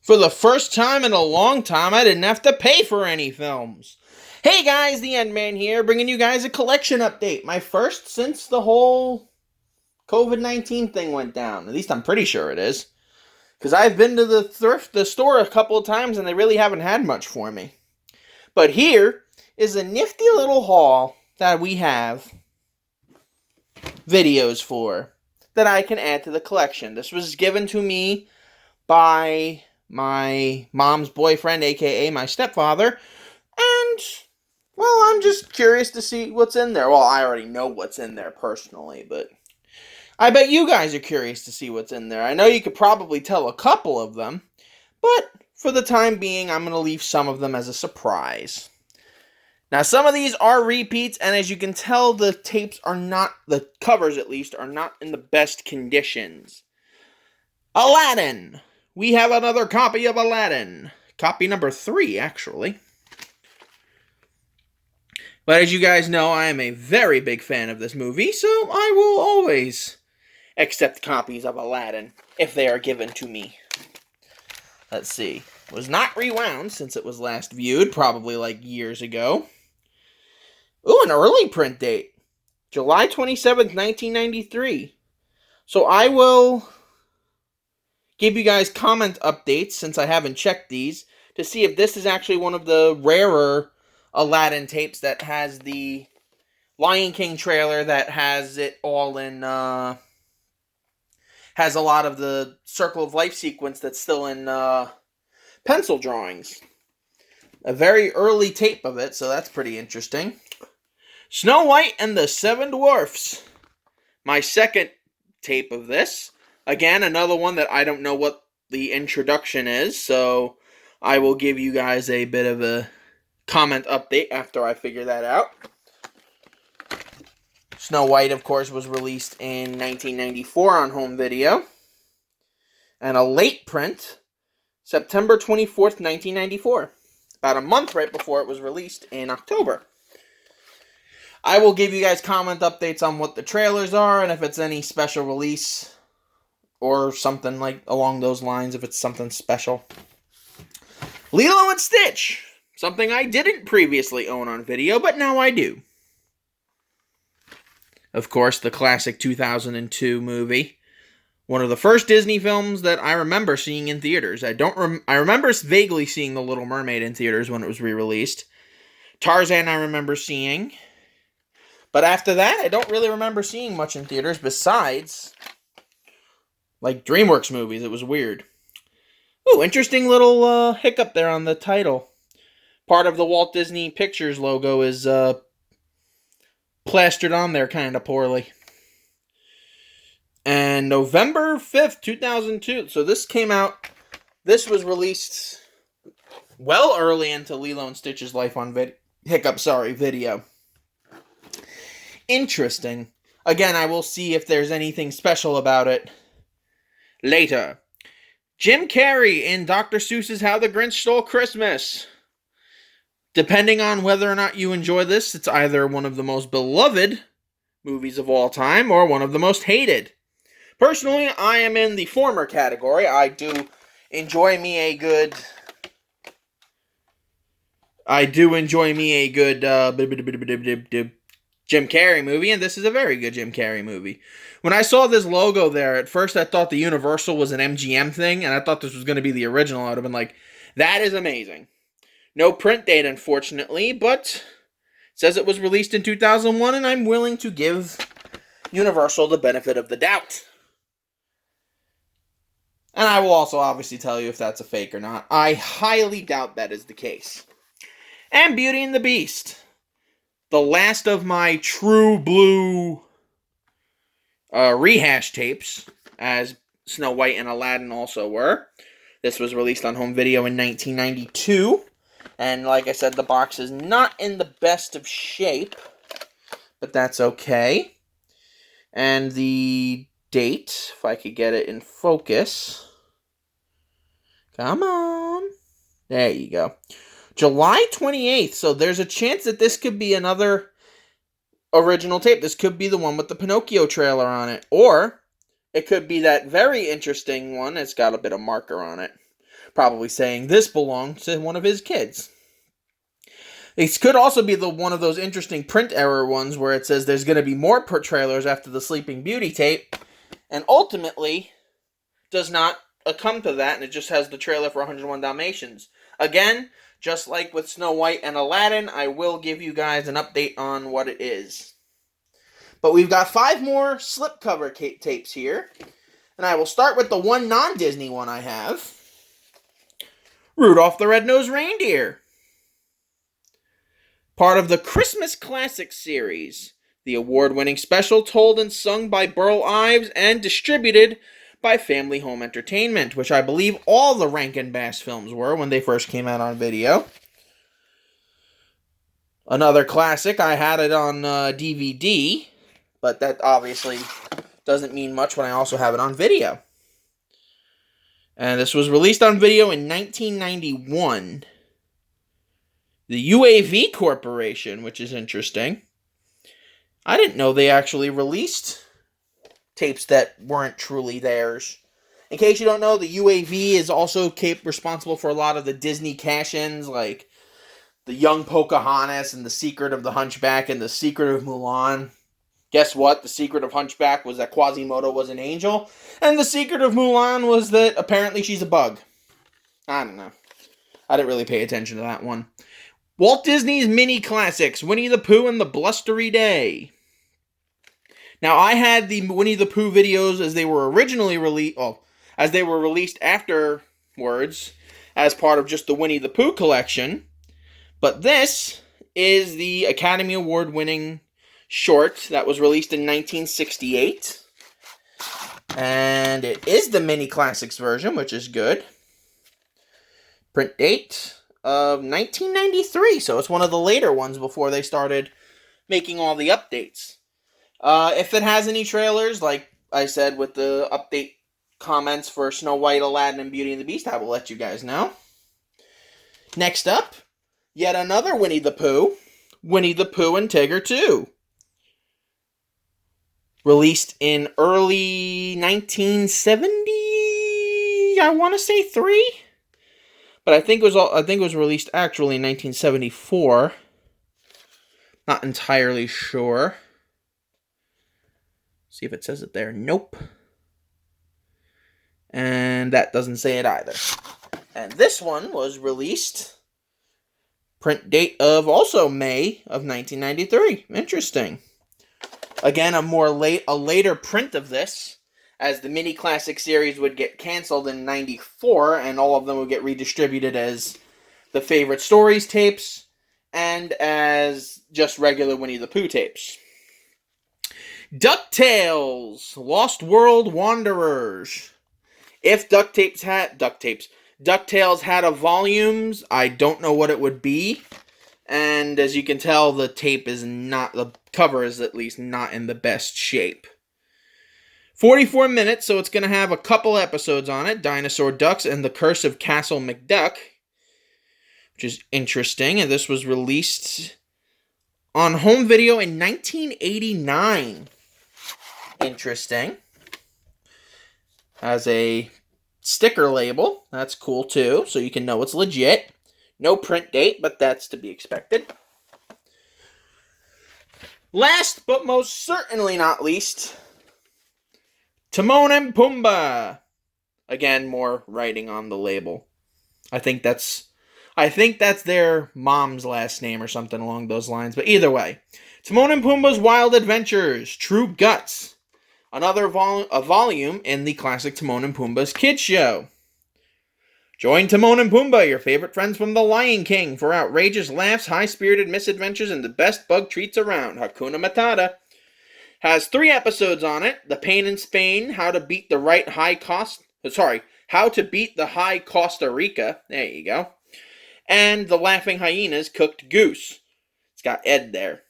For the first time in a long time, I didn't have to pay for any films. Hey guys, the Endman here, bringing you guys a collection update. My first since the whole COVID-19 thing went down. At least I'm pretty sure it is. Because I've been to the store a couple of times and they really haven't had much for me. But here is a nifty little haul that we have videos for that I can add to the collection. This was given to me by my mom's boyfriend, aka my stepfather, and, well, I'm just curious to see what's in there. Well, I already know what's in there personally, but I bet you guys are curious to see what's in there. I know you could probably tell a couple of them, but for the time being, I'm going to leave some of them as a surprise. Now, some of these are repeats, and as you can tell, the tapes are not, the covers at least, are not in the best conditions. Aladdin. We have another copy of Aladdin. Copy number 3, actually. But as you guys know, I am a very big fan of this movie, so I will always accept copies of Aladdin if they are given to me. Let's see. Was not rewound since it was last viewed, probably like years ago. Ooh, an early print date. July 27th, 1993. So I will give you guys comment updates, since I haven't checked these, to see if this is actually one of the rarer Aladdin tapes that has the Lion King trailer that has it all in, has a lot of the Circle of Life sequence that's still in pencil drawings. A very early tape of it, so that's pretty interesting. Snow White and the Seven Dwarfs. My second tape of this. Again, another one that I don't know what the introduction is, so I will give you guys a bit of a comment update after I figure that out. Snow White, of course, was released in 1994 on home video. And a late print, September 24th, 1994. About a month right before it was released in October. I will give you guys comment updates on what the trailers are and if it's any special release or something like along those lines, if it's something special. Lilo and Stitch. Something I didn't previously own on video, but now I do. Of course, the classic 2002 movie. One of the first Disney films that I remember seeing in theaters. I remember vaguely seeing The Little Mermaid in theaters when it was re-released. Tarzan I remember seeing. But after that, I don't really remember seeing much in theaters besides, like, DreamWorks movies. It was weird. Ooh, interesting little hiccup there on the title. Part of the Walt Disney Pictures logo is plastered on there kind of poorly. And November 5th, 2002. So this came out, this was released well early into Lilo and Stitch's life on video. Interesting. Again, I will see if there's anything special about it later. Jim Carrey in Dr. Seuss's How the Grinch Stole Christmas. Depending on whether or not you enjoy this, it's either one of the most beloved movies of all time or one of the most hated. Personally, I am in the former category. I do enjoy me a good Jim Carrey movie, and this is a very good Jim Carrey movie. When I saw this logo there, at first I thought the Universal was an MGM thing, and I thought this was going to be the original. I would have been like, that is amazing. No print date, unfortunately, but it says it was released in 2001, and I'm willing to give Universal the benefit of the doubt. And I will also obviously tell you if that's a fake or not. I highly doubt that is the case. And Beauty and the Beast. The last of my true blue rehash tapes, as Snow White and Aladdin also were. This was released on home video in 1992. And like I said, the box is not in the best of shape, but that's okay. And the date, if I could get it in focus. Come on. There you go. July 28th, so there's a chance that this could be another original tape. This could be the one with the Pinocchio trailer on it, or it could be that very interesting one. It's got a bit of marker on it. probably saying this belonged to one of his kids. It could also be one of those interesting print error ones where it says there's going to be more trailers after the Sleeping Beauty tape, and ultimately does not come to that, and it just has the trailer for 101 Dalmatians. Again, just like with Snow White and Aladdin, I will give you guys an update on what it is. But we've got 5 more slipcover tapes here, and I will start with the one non-Disney one I have. Rudolph the Red-Nosed Reindeer. Part of the Christmas Classics series, the award-winning special told and sung by Burl Ives and distributed by Family Home Entertainment, which I believe all the Rankin Bass films were when they first came out on video. Another classic, I had it on DVD, but that obviously doesn't mean much when I also have it on video. And this was released on video in 1991. The UAV Corporation, which is interesting. I didn't know they actually released tapes that weren't truly theirs. In case you don't know, the UAV is also responsible for a lot of the Disney cash-ins, like The Young Pocahontas and The Secret of the Hunchback and The Secret of Mulan. Guess what? The Secret of Hunchback was that Quasimodo was an angel, and The Secret of Mulan was that apparently she's a bug. I don't know. I didn't really pay attention to that one. Walt Disney's Mini Classics, Winnie the Pooh and the Blustery Day. Now, I had the Winnie the Pooh videos as they were originally released, as they were released afterwards, as part of just the Winnie the Pooh collection. But this is the Academy Award-winning short that was released in 1968. And it is the Mini Classics version, which is good. Print date of 1993, so it's one of the later ones before they started making all the updates. If it has any trailers, like I said with the update comments for Snow White, Aladdin, and Beauty and the Beast, I will let you guys know. Next up, yet another Winnie the Pooh and Tigger 2. Released in early 1970, I want to say 3? But I think it was released actually in 1974. Not entirely sure. See if it says it there. Nope. And that doesn't say it either. And this one was released, print date of also May of 1993. Interesting. Again, a later print of this, as the Mini Classic series would get canceled in 94, and all of them would get redistributed as the Favorite Stories tapes, and as just regular Winnie the Pooh tapes. DuckTales, Lost World Wanderers. If DuckTales had a volumes, I don't know what it would be. And as you can tell, the cover is at least not in the best shape. 44 minutes, so it's going to have a couple episodes on it. Dinosaur Ducks and The Curse of Castle McDuck, which is interesting. And this was released on home video in 1989. Interesting. Has a sticker label. That's cool, too, so you can know it's legit. No print date, but that's to be expected. Last, but most certainly not least, Timon and Pumbaa. Again, more writing on the label. I think that's their mom's last name or something along those lines. But either way, Timon and Pumbaa's Wild Adventures, True Guts. Another volume in the classic Timon and Pumbaa's Kids Show. Join Timon and Pumbaa, your favorite friends from The Lion King, for outrageous laughs, high-spirited misadventures, and the best bug treats around. Hakuna Matata. Has 3 episodes on it. The Pain in Spain, How to Beat the High Costa Rica. There you go. And The Laughing Hyenas, Cooked Goose. It's got Ed there.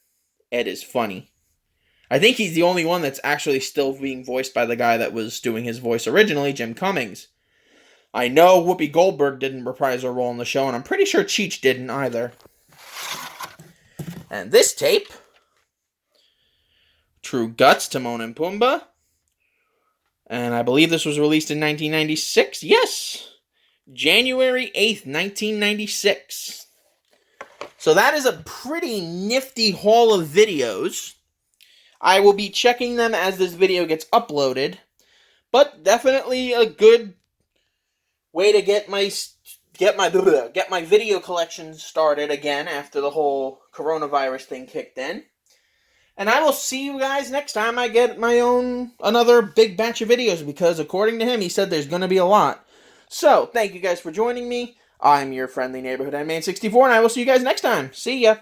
Ed is funny. I think he's the only one that's actually still being voiced by the guy that was doing his voice originally, Jim Cummings. I know Whoopi Goldberg didn't reprise her role in the show, and I'm pretty sure Cheech didn't either. And this tape, True Guts, Timon and Pumbaa, and I believe this was released in 1996. Yes! January 8th, 1996. So that is a pretty nifty haul of videos. I will be checking them as this video gets uploaded, but definitely a good way to get my video collection started again after the whole coronavirus thing kicked in. And I will see you guys next time I get another big batch of videos, because according to him, he said there's going to be a lot. So, thank you guys for joining me. I'm your friendly neighborhood man 64, and I will see you guys next time. See ya.